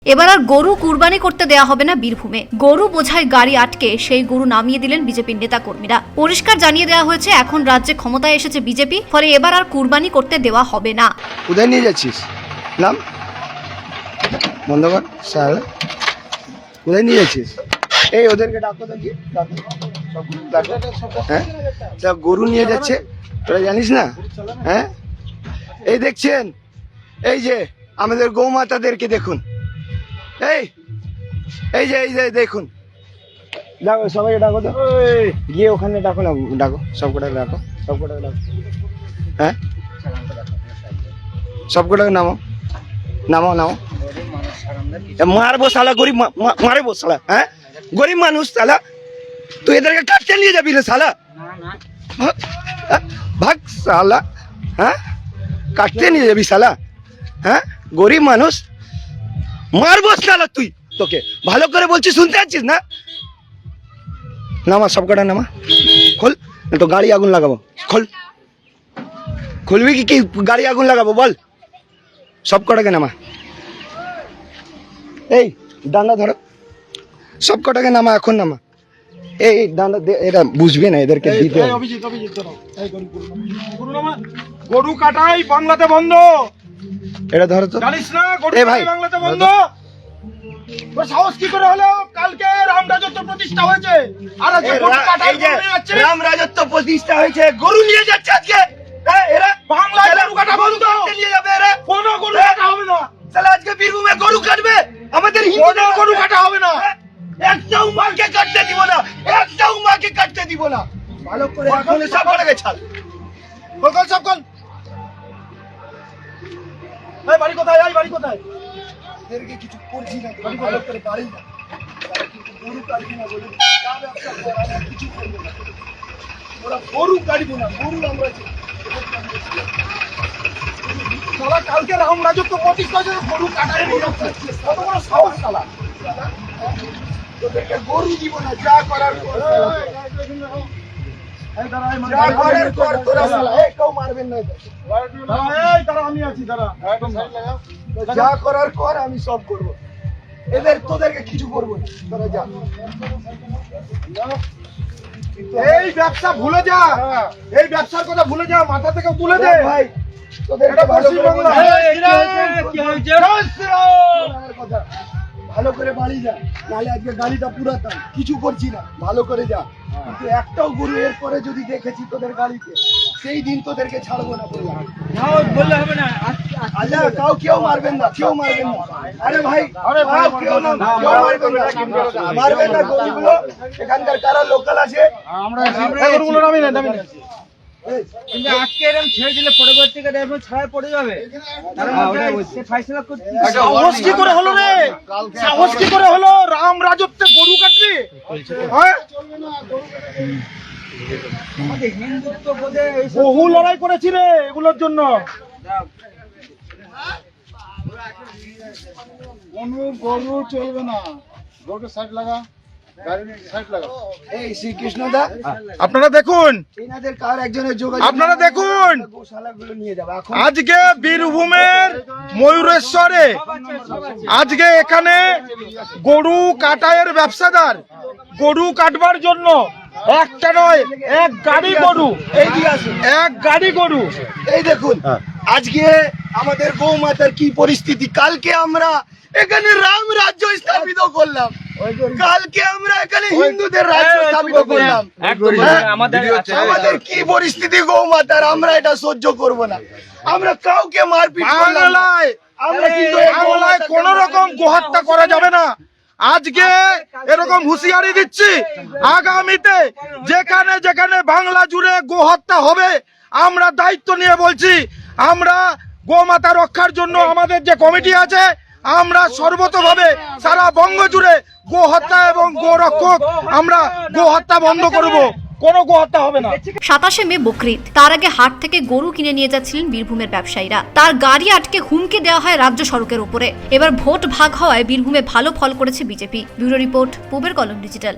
এবার আর গরু কুরবানি করতে দেয়া হবে না বীরভূমে। গরু বোঝাই গাড়ি আটকে সেই গরু নামিয়ে দিলেন বিজেপির নেতা কর্মীরা। পরিষ্কার জানিয়ে দেওয়া হয়েছে এখন রাজ্যে ক্ষমতায় এসেছে বিজেপি, ফলে এবার আর কুরবানি করতে দেওয়া হবে না। কোথায় নিয়ে যাচ্ছিস? নাম বন্ধ কর স্যার। কোথায় নিয়ে যাচ্ছিস? এই ওদেরকে ডাকো দেখি, ডাকো হ্যাঁ, সব গরু নিয়ে যাচ্ছে, তোরা জানিস না? হ্যাঁ, এই দেখছেন, এই যে আমাদের গৌমাতাদেরকে দেখুন, এই যে দেখুন, ডাকো সবাইকে, ডাকো তো, গিয়ে ওখানে ডাকো না, ডাকো সবকটাকে, ডাকো সবকটাকে, ডাকো। হ্যাঁ, সবকটাকে নামো, নামো নামো। মারবো শালা, গরিব মারবো শালা। হ্যাঁ, গরিব মানুষ শালা, তুই এদেরকে কাটতে নিয়ে যাবি রে শালা? ভাগ শালা। হ্যাঁ, কাটতে নিয়ে যাবি শালা? হ্যাঁ, গরিব মানুষ, মারবো শালা তুই। তোকে ভালো করে বলছি, শুনতে পাচ্ছিস না? নামা সবকটা, নামা, খোল, তো গাড়ি আগুন লাগাবো। খোল, খুলবি কি গাড়ি আগুন লাগাবো? বল, সবকটাকে নামা। এই ডান্ডা ধরো, সবকটাকে নামা, এখন নামা। এই ডান্ডা, এরা বুঝবে না, এদেরকে দিতে হবে। গরু কাটাই বাংলাতে বন্ধ, এটা ধরো তো। জানিস না? গরু এ ভাই, কাটাই বাংলাতে বন্ধ। তোর সাহস কি করে হলো? কালকে রাম রাজত্ব প্রতিষ্ঠা হয়েছে, আর আজকে গরু কাটাই নিয়ে যাচ্ছে। রাম রাজত্ব প্রতিষ্ঠা হয়েছে, গরু নিয়ে যাচ্ছে আজকে। এরা বাংলায় গরু কাটা বন্ধ, নিয়ে যাবে এরা। কোনো গরু কাটা হবে না। তাহলে আজকে বীরভূমে গরু কাটবে, আমাদের হিন্দুদের গরু কাটা হবে না। একটাও মাকে কাটতে দিব না, একটাও মাকে কাটতে দিব না। ভালো করে এখন সব কটাকে ছাড়। কল কল সব কল। এই বাড়ি কোথায়? এই বাড়ি কোথায়? এদেরকে কিছু করছি না, ভালো করে বাড়ি যা। তারা কিন্তু গরু কাটবি না বলে যা ব্যবসা কর, আমরা কিছু করবো না। ওরা গরু কাটবো না, গরু আমরা শালা কালকে রাম রাজত্ব প্রতিষ্ঠা হয়েছে, গরু কাটাই নিয়ে যাচ্ছে। কত বড় সাহস শালা! তোদেরকে গরু দিব না, যা করার কর। এই দাঁড়া, এই যা করার কর তোরা শালা, এই কেউ মারবেন না এদের। এই দাঁড়া, আমি আছি, দাঁড়া। যা করার কর, আমি সব করব। এদের তোদেরকে কিছু করবো না, তোরা যা। এই ব্যবসা ভুলে যা, এই ব্যবসার কথা ভুলে যা, মাথা থেকে তুলে দে ভাই, তোদেরকে এটা ভালো করে পশ্চিমবাংলা। কথা, ভালো করে বাড়ি যা, নাহলে আজকে গাড়িটা পুরাতাম, কিছু করছি না, ভালো করে যা। কিন্তু একটাও গরু এরপরে যদি দেখেছি তোদের গাড়িতে, সেই দিন তোদেরকে ছাড়বো না বললাম। বললে হবে না। আচ্ছা, কেউ মারবেন না, কেউ মারবেন না। আরে ভাই, কেউ না, কেউ মারবেন না, মারবেন না গরুগুলো। এখানকার কারা লোকাল আছে? আমরা গরুগুলো নামি না, নামি না। কিন্তু আজকে এরকম ছেড়ে দিলে পরবর্তীকালে এরকম ছাড়াই পড়ে যাবে। ফাইসলা করতে সাহস কি করে হলো রে? সাহস কি করে হলো? রাম রাজত্বে গরু কাটবি? হ্যাঁ, আমাদের হিন্দুত্ব বোধে এইসব বহু লড়াই করেছি রে এগুলোর জন্য। কোনো গরু চলবে না, গরুটা সাইড লাগা, গাড়ি সাইড লাগা। এই শ্রীকৃষ্ণ দা, আপনারা দেখুন, এনাদের কার একজনের যোগাযোগ, আপনারা দেখুন, গোশালাগুলো নিয়ে যাবে এখন। আজকে বীরভূমের ময়ূরেশ্বরে আজকে এখানে গরু কাটাইয়ের ব্যবসাদার গরু কাটবার জন্য একটা নয়, এক গাড়ি গরু, এই দিয়ে আসুন, এক গাড়ি গরু। এই দেখুন আজকে আমাদের গৌমাতার কি পরিস্থিতি। কালকে আমরা এখানে রাম রাজ্য স্থাপিত করলাম, কালকে আমরা এখানে হিন্দুদের রাজ্য স্থাপিত করলাম। হ্যাঁ? আমাদের কি পরিস্থিতি গৌমাতার, আমরা এটা সহ্য করব না। আমরা কাউকে মারপিট করলাম না। বাংলায় আমরা কিন্তু বাংলায় কোন রকম গোহত্যা করা যাবে না। আজকে এরকম হুঁশিয়ারি দিচ্ছি, আগামীতে যেখানে যেখানে বাংলা জুড়ে গোহত্যা হবে, আমরা দায়িত্ব নিয়ে বলছি, আমরা গোমাতা রক্ষার জন্য আমাদের যে কমিটি আছে, আমরা সর্বতভাবে সারা বঙ্গ জুড়ে গোহত্যা এবং গোরক্ষক, আমরা গোহত্যা বন্ধ করব, কোনো গোহত্যা হবে না। 27শে মে বকরিদ, তার আগে হাট থেকে গরু কিনে নিয়ে যাচ্ছিলেন বীরভূমের ব্যবসায়ীরা। তার গাড়ি আটকে হুমকি দেওয়া হয় রাজ্য সড়কের উপরে। এবার ভোট ভাগ হওয়ায় বীরভূমে ভালো ফল করেছে বিজেপি। ব্যুরো রিপোর্ট, পূবের কলম ডিজিটাল।